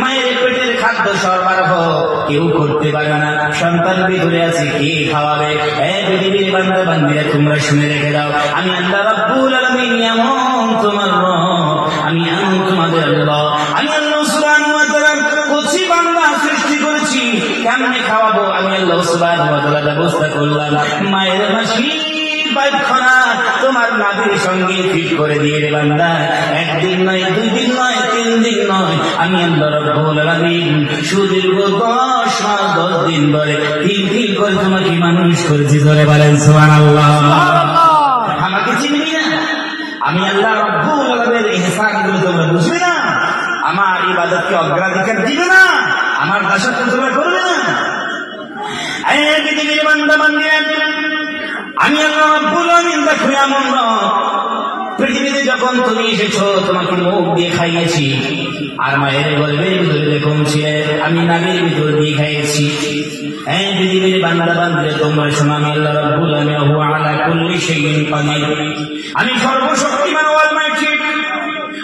মায়ের পেটের খাদ্য সরবরাহ কেউ করতে পারে না, সন্তান ভিতরে আছে কে খাওয়াবে? পৃথিবীর বান্দা বান্দিরা তোমরা শুনে রেখে দাও, আমি আল্লাহ রাব্বুল আলামিন এমন তোমার রব, আমি এমন তোমাদের আল্লাহ, আমি আল্লাহ সুবহানাহু ওয়া তাআলা কচি বান্দা সৃষ্টি করেছি। কেমনে খাওয়াবো? আমি আল্লাহ সুবহানাহু ওয়া তাআলা ব্যবস্থা করলাম, মায়ের মাসি পায়খানা তোমার নাভির সঙ্গে ফিট করে দিয়ে রে বান্দা, একদিন নয়, 2 দিন নয়, 3 দিন নয়, আমি আল্লাহ রাব্বুল আলামিন সুদীর্ঘ 10 মাস 10 দিন ধরে 3 দিন করে তোমাকে মানুষ করেছি। ধরে বলেন সুবহানাল্লাহ। আমাকে চিনবি না? আমি আল্লাহ রাব্বুল আলামিনের ইহসানগুলো তোমরা বুঝবে না? আমার ইবাদতকে অগ্রাধিকার দিবে না? আমার দাসত্ব তোমরা করবে না? পৃথিবীর বান্দা বান্দিরা, আমি আল্লাহ রাব্বুল আলামিন দেখো এমন রব, পৃথিবীতে যখন তুমি এসেছো তোমাকে মুখ দিয়ে খাইয়েছি, আর মায়ের গর্ভের ভিতরে যখন ছিলে আমি নাভির ভিতর দিয়ে খাইয়েছি। পৃথিবীর বান্দা বান্দিরা তোমরা শোনো, আমি আল্লাহ রাব্বুল আলামিন হুয়া আলা কুল্লি শাইইন কাদির, আমি সর্বশক্তিমান ওয়াল মাইটি,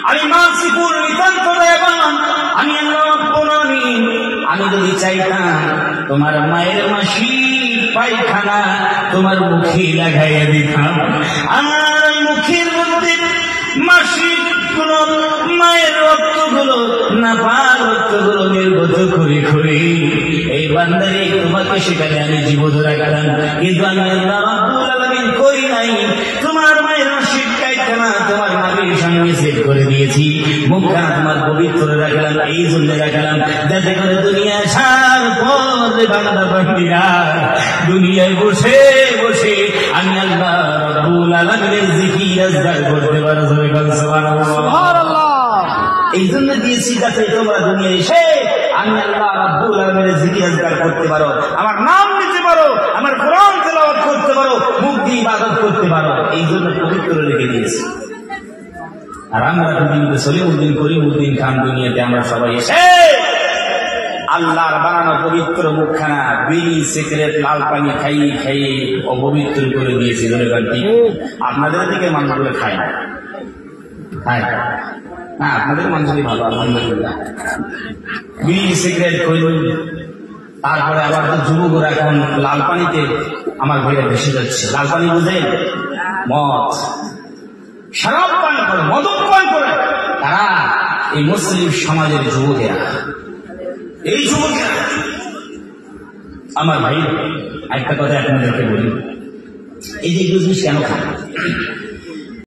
আমি মাসিকুল নিতান্ত দয়াবান, আমি আল্লাহ রাব্বুল আলামিন। আমি যদি চাইতাম তোমার মায়ের মাসি পায়খানা তোমার মুখে লাগাইয়া দিতাম, আর মুখের মধ্যে মাসিক গুলো মায়ের রক্তগুলো নাপাক রক্তগুলো নির্গত করে করে এই বান্দারে তোমাকে সেখানে আমি জীবত রাখতাম। কিন্তু আমি আল্লাহ রাব্বুল আলামিন করি নাই, তোমার মায়ের মাসিক পায়খানা তোমার নাভির সঙ্গে সেট করে দিয়েছি, মুখখানা তোমার পবিত্র রাখলাম। এই জন্য রাখলাম যাতে করে দুনিয়া ছাড় পরে বান্দা বান্দিরা দুনিয়ায় বসে বসে আমি আল্লাহ রাব্বুল আলামিনের জিকির আজকার করতে পারো। সুবহানাল্লাহ। এই জন্য দিয়েছি যাতে তোমরা দুনিয়ায় এসে আমি আল্লাহ রাব্বুল আলামিনের জিকির আজকার করতে পারো, আমার নাম নিতে পারো, আমার কোরআন তেলাওয়াত করতে পারো, মুখ দিয়ে ইবাদত করতে পারো। এই জন্য পবিত্র রেখে দিয়েছি। আর আমরা পৃথিবীতে সলিমউদ্দিন করিমউদ্দিন খান দুনিয়াতে আমরা সবাই এসে আল্লাহর বানানো পবিত্র মুখখানা বিড়ি সিগারেট লাল পানি খাইয়ে খাইয়ে অপবিত্র করে দিয়েছি। ধরে গানটি আপনাদের দিকে মানুষগুলো খায় না, খায় না, আপনাদের মানুষই ভালো আলহামদুলিল্লাহ। বিড়ি সিগারেট খইল, তারপরে আবার যুবকরা এখন লাল পানিতে আমার ঘরে ভেসে যাচ্ছে। লাল পানি বুঝেন? মদ, শরাব পান করে, মদক পান করে তারা এই মুসলিম সমাজের যুবকেরা, এই যুবকেরা। আমার ভাই একটা কথা আপনাদেরকে বলি, এই যে জিনিস কেন খান?